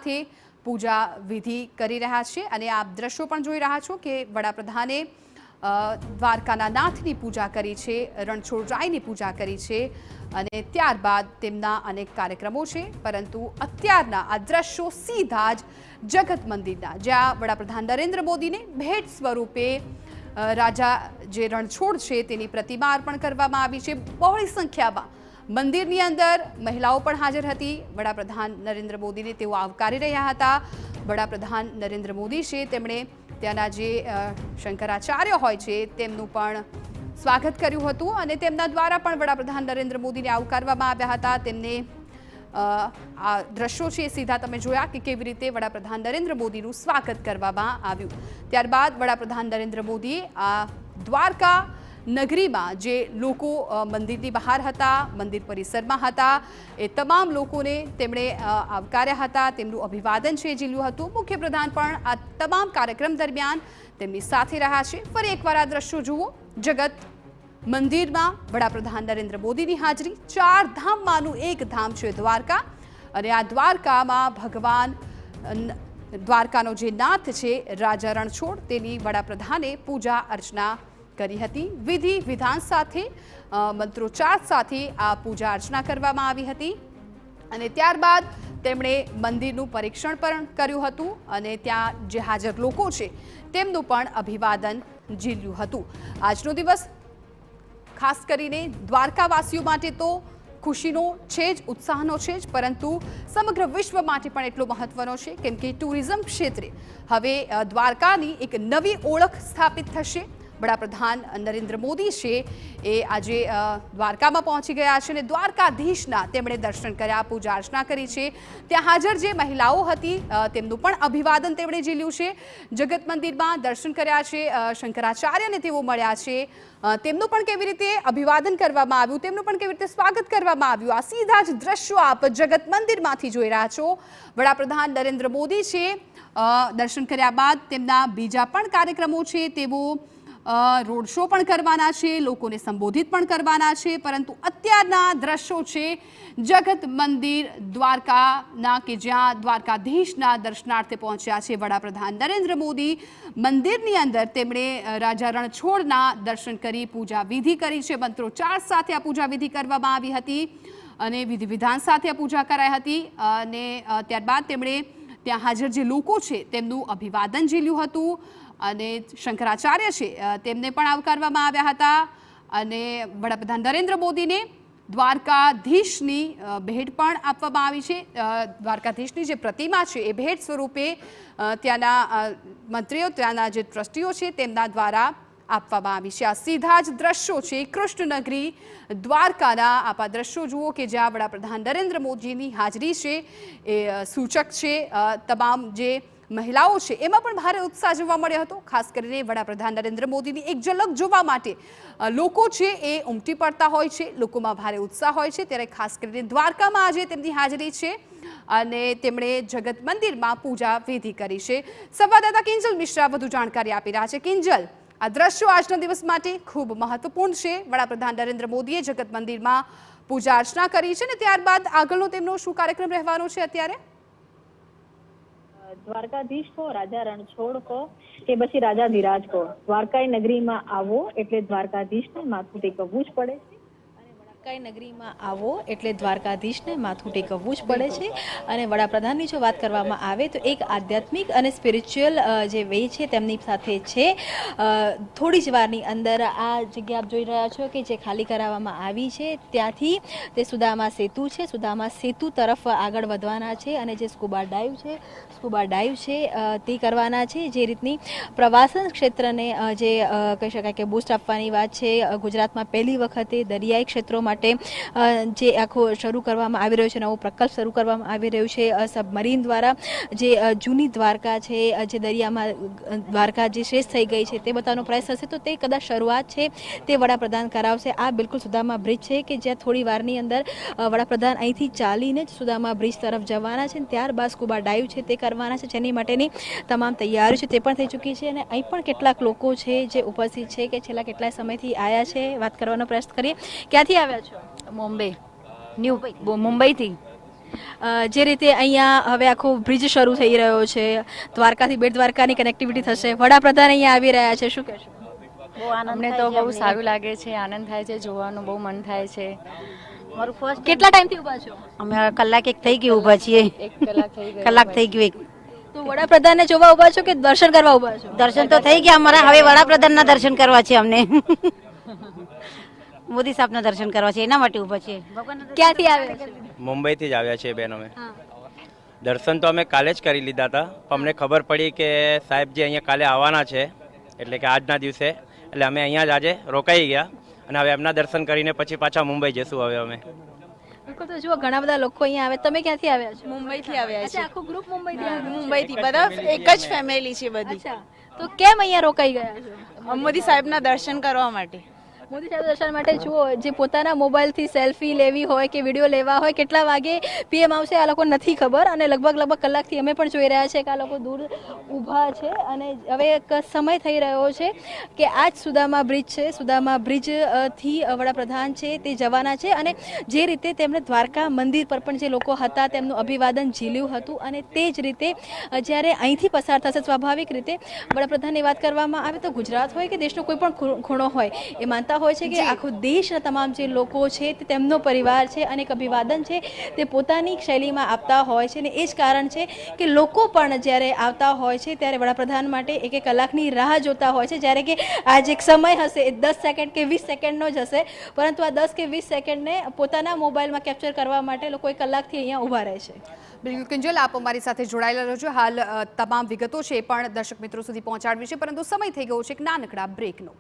સાથે પૂજા વિધિ કરી રહ્યા છે અને આપ દ્રશ્યો પણ જોઈ રહ્યા છો કે વડાપ્રધાને દ્વારકાના નાથની પૂજા કરી છે, રણછોડરાયની પૂજા કરી છે અને ત્યારબાદ તેમના અનેક કાર્યક્રમો છે। પરંતુ અત્યારના આ દ્રશ્યો સીધા જ જગત મંદિરના, જ્યાં વડાપ્રધાન નરેન્દ્ર મોદીને ભેટ સ્વરૂપે રાજા જે રણછોડ છે તેની પ્રતિમા અર્પણ કરવામાં આવી છે। બહોળી સંખ્યામાં મંદિરની અંદર મહિલાઓ પણ હાજર હતી। વડાપ્રધાન નરેન્દ્ર મોદીને તેઓ આવકારી રહ્યા હતા। વડાપ્રધાન નરેન્દ્ર મોદી છે તેમણે ત્યાંના જે શંકરાચાર્ય હોય છે તેમનું પણ સ્વાગત કર્યું હતું અને તેમના દ્વારા પણ વડાપ્રધાન નરેન્દ્ર મોદીને આવકારવામાં આવ્યા હતા। તેમને આ દ્રશ્યો છે સીધા તમે જોયા કે કેવી રીતે વડાપ્રધાન નરેન્દ્ર મોદીનું સ્વાગત કરવામાં આવ્યું। ત્યારબાદ વડાપ્રધાન નરેન્દ્ર મોદીએ આ દ્વારકા નગરીમાં જે લોકો મંદિરની બહાર હતા, મંદિર પરિસરમાં હતા, એ તમામ લોકોને તેમણે આવકાર્યા હતા, તેમનું અભિવાદન છે ઝીલ્યું હતું। મુખ્યપ્રધાન પણ આ તમામ કાર્યક્રમ દરમિયાન તેમની સાથે રહ્યા છે। ફરી એકવાર આ દ્રશ્યો જુઓ, જગત મંદિરમાં વડાપ્રધાન નરેન્દ્ર મોદીની હાજરી। 4 ધામમાંનું એક ધામ છે દ્વારકા અને આ દ્વારકામાં ભગવાન દ્વારકાનો જે નાથ છે રાજા રણછોડ તેની વડાપ્રધાને પૂજા અર્ચના કરી હતી। વિધિ વિધાન સાથે મંત્રોચ્ચાર સાથે આ પૂજા અર્ચના કરવામાં આવી હતી અને ત્યારબાદ તેમણે મંદિરનું પરીક્ષણ પણ કર્યું હતું અને ત્યાં જે હાજર લોકો છે તેમનું પણ અભિવાદન ઝીલ્યું હતું। આજનો દિવસ ખાસ કરીને દ્વારકાવાસીઓ માટે તો ખુશીનો છે જ, ઉત્સાહનો છે જ, પરંતુ સમગ્ર વિશ્વ માટે પણ એટલો મહત્વનો છે કેમ કે ટુરિઝમ ક્ષેત્રે હવે દ્વારકાની એક નવી ઓળખ સ્થાપિત થશે। વડાપ્રધાન નરેન્દ્ર મોદી છે એ આજે દ્વારકામાં પહોંચી ગયા છે અને દ્વારકાધીશના તેમણે દર્શન કર્યા, પૂજા અર્ચના કરી છે। ત્યાં હાજર જે મહિલાઓ હતી તેમનું પણ અભિવાદન તેમણે ઝીલ્યું છે। જગત મંદિરમાં દર્શન કર્યા છે, શંકરાચાર્યને તેઓ મળ્યા છે, તેમનું પણ કેવી રીતે અભિવાદન કરવામાં આવ્યું, તેમનું પણ કેવી રીતે સ્વાગત કરવામાં આવ્યું, આ સીધા જ દ્રશ્યો આપ જગત મંદિરમાંથી જોઈ રહ્યા છો। વડાપ્રધાન નરેન્દ્ર મોદી છે દર્શન કર્યા બાદ તેમના બીજા પણ કાર્યક્રમો છે, તેઓ રોડ શો પણ કરવાના છે, લોકોને સંબોધિત પણ કરવાના છે। પરંતુ અત્યારના દ્રશ્યો છે જગત મંદિર દ્વારકાના કે જ્યાં દ્વારકાધીશના દર્શનાર્થે પહોંચ્યા છે વડાપ્રધાન નરેન્દ્ર મોદી। મંદિરની અંદર તેમણે રાજા રણછોડના દર્શન કરી પૂજા વિધિ કરી છે, મંત્રોચ્ચાર સાથે આ પૂજા વિધિ કરવામાં આવી હતી અને વિધિ વિધાન સાથે આ પૂજા કરાઈ હતી અને ત્યારબાદ તેમણે ત્યાં હાજર જે લોકો છે તેમનું અભિવાદન ઝીલ્યું હતું અને શંકરાચાર્ય છે તેમને પણ આવકારવામાં આવ્યા હતા અને વડાપ્રધાન નરેન્દ્ર મોદીને દ્વારકાધીશની ભેટ પણ આપવામાં આવી છે। દ્વારકાધીશની જે પ્રતિમા છે એ ભેટ સ્વરૂપે ત્યાંના મંત્રીઓ, ત્યાંના જે ટ્રસ્ટીઓ છે તેમના દ્વારા આપવામાં આવી છે। આ સીધા જ દ્રશ્યો છે કૃષ્ણનગરી દ્વારકાના। આપ આ દ્રશ્યો જુઓ કે જ્યાં વડાપ્રધાન નરેન્દ્ર મોદીની હાજરી છે એ સૂચક છે। તમામ જે મહિલાઓ છે એમાં પણ ભારે ઉત્સાહ જોવા મળ્યો હતો। ખાસ કરીને વડાપ્રધાન નરેન્દ્ર મોદીની એક ઝલક જોવા માટે લોકો છે એ ઉમટી પડતા હોય છે, લોકોમાં ભારે ઉત્સાહ હોય છે। ત્યારે ખાસ કરીને દ્વારકામાં આજે તેમની હાજરી છે અને તેમણે જગત મંદિરમાં પૂજા વિધિ કરી છે। સંવાદદાતા કિંજલ મિશ્રા વધુ જાણકારી આપી રહ્યા છે। કિંજલ, આ દ્રશ્યો આજના દિવસ માટે ખૂબ મહત્વપૂર્ણ છે। વડાપ્રધાન નરેન્દ્ર મોદીએ જગત મંદિરમાં પૂજા અર્ચના કરી છે ને ત્યારબાદ આગળનો તેમનો શું કાર્યક્રમ રહેવાનો છે અત્યારે? દ્વારકાધીશ કો, રાજા રણછોડ કો કે પછી રાજા ધીરાજ કો, દ્વારકાઈ નગરીમાં આવો એટલે દ્વારકાધીશને માથું ટેકવવું જ પડે છે અને દ્વારકાઈ નગરીમાં આવો એટલે દ્વારકાધીશને માથું ટેકવવું જ પડે છે। અને વડાપ્રધાનની જો વાત કરવામાં આવે તો એક આધ્યાત્મિક અને સ્પિરિચ્યુઅલ જે વે છે તેમની સાથે છે। થોડી જ વારની અંદર આ જગ્યા આપ જોઈ રહ્યા છો કે જે ખાલી કરાવવામાં આવી છે ત્યાંથી તે સુદામા સેતુ છે, સુદામા સેતુ તરફ આગળ વધવાના છે અને જે સ્કૂબા ડાઇવ છે તે કરવાના છે। જે રીતની પ્રવાસન ક્ષેત્રને જે કહી શકાય કે બૂસ્ટ આપવાની વાત છે, ગુજરાતમાં પહેલી વખતે દરિયાઈ ક્ષેત્રો માટે જે આખો શરૂ કરવામાં આવી રહ્યો છે, નવો પ્રકલ્પ શરૂ કરવામાં આવી રહ્યું છે સબમરીન દ્વારા। જે જૂની દ્વારકા છે, જે દરિયામાં દ્વારકા જે શ્રેષ્ઠ થઈ ગઈ છે તે બતાવવાનો પ્રયાસ થશે તો તે કદાચ શરૂઆત છે તે વડાપ્રધાન કરાવશે। આ બિલકુલ સુદામા બ્રિજ છે કે જ્યાં થોડી વારની અંદર વડાપ્રધાન અહીંથી ચાલીને જ સુદામા બ્રિજ તરફ જવાના છે, ત્યારબાદ સ્કૂબા ડાઇવ છે તે કરવાના છે, જેની માટેની તમામ તૈયારીઓ છે તે પણ થઈ ચૂકી છે। અને અહીં પણ કેટલાક લોકો છે જે ઉપસ્થિત છે કે છેલ્લા કેટલાય સમયથી આવ્યા છે। વાત કરવાનો પ્રયાસ કરીએ, ક્યાંથી આવ્યા છો? મુંબઈથી। જે રીતે અહીંયા હવે આખો બ્રિજ શરૂ થઈ રહ્યો છે, દ્વારકાથી બેટ દ્વારકાની કનેક્ટિવિટી થશે, વડાપ્રધાન અહીંયા આવી રહ્યા છે, શું કહેશો? અમને તો બહુ સારું લાગે છે, આનંદ થાય છે, જોવાનું બહુ મન થાય છે. મારું ફર્સ્ટ કેટલા ટાઈમથી ઊભા છો? અમે કલાક એક થઈ ગયું ઊભા છીએ. 1 કલાક થઈ ગઈ. કલાક થઈ ગયું એક. તો વડાપ્રધાનને જોવા ઊભા છો કે દર્શન કરવા ઊભા છો? દર્શન તો થઈ ગયા અમારા, હવે વડાપ્રધાનના દર્શન કરવા છે અમને. મોદી સાહેબના દર્શન કરવા છે, એના માટે ઊભા છીએ. ક્યાંથી આવ્યા છો? મુંબઈથી જ આવ્યા છીએ બેન અમે. દર્શન તો અમે કાલે જ કરી લીધા હતા, પણ અમને ખબર પડી કે સાહેબજી અહીંયા કાલે આવવાના છે, એટલે કે આજના દિવસે, એટલે અમે અહીંયા જ આજે રોકાઈ ગયા અને હવે એમના દર્શન કરીને પછી પાછા મુંબઈ જઈશું હવે અમે. બિલકુલ, તો જુઓ ઘણા બધા લોકો અહીંયા આવે. તમે ક્યાંથી આવ્યા છો? મુંબઈથી આવ્યા અચ્છા, આખું ગ્રુપ મુંબઈથી આવ્યું? મુંબઈથી બધા એક જ ફેમિલી છે બધી. અચ્છા, તો કેમ અહીંયા રોકાઈ ગયા છો? મોદી સાહેબના દર્શન કરવા માટે. મોદી સાહેબ દર્શન માટે. જુઓ, જે પોતાના મોબાઈલથી સેલ્ફી લેવી હોય કે વિડીયો લેવા હોય, કેટલા વાગે પીએમ આવશે આ લોકો નથી ખબર, અને લગભગ કલાકથી અમે પણ જોઈ રહ્યા છે કે આ લોકો દૂર ઊભા છે. અને હવે એક સમય થઈ રહ્યો છે કે આ જ સુદામા બ્રિજ છે, સુદામા બ્રિજથી વડાપ્રધાન છે તે જવાના છે, અને જે રીતે તેમણે દ્વારકા મંદિર પર પણ જે લોકો હતા તેમનું અભિવાદન ઝીલ્યું હતું, અને તે જ રીતે જ્યારે અહીંથી પસાર થશે સ્વાભાવિક રીતે વડાપ્રધાનની વાત કરવામાં આવે તો ગુજરાત હોય કે દેશનો કોઈ પણ ખૂણો હોય, એ માનતા હોય છે કે આખો દેશના તમામ જે લોકો છે તે તેમનો પરિવાર છે, અને એક અભિવાદન છે તે પોતાની શૈલીમાં આપતા હોય છે. અને એ જ કારણ છે કે લોકો પણ જ્યારે આવતા હોય છે ત્યારે વડાપ્રધાન માટે એક કલાકની રાહ જોતા હોય છે, જ્યારે કે આ જે સમય હશે એ 10 સેકન્ડ કે 20 સેકન્ડનો જ હશે, પરંતુ આ 10 કે 20 સેકન્ડને પોતાના મોબાઈલમાં કેપ્ચર કરવા માટે લોકો એક કલાકથી અહીંયા ઊભા રહે છે. બિલકુલ કિંજલ, આપ અમારી સાથે જોડાયેલા રહેજો. હાલ તમામ વિગતો છે એ પણ દર્શક મિત્રો સુધી પહોંચાડવી છે, પરંતુ સમય થઈ ગયો છે એક નાનકડા બ્રેકનો.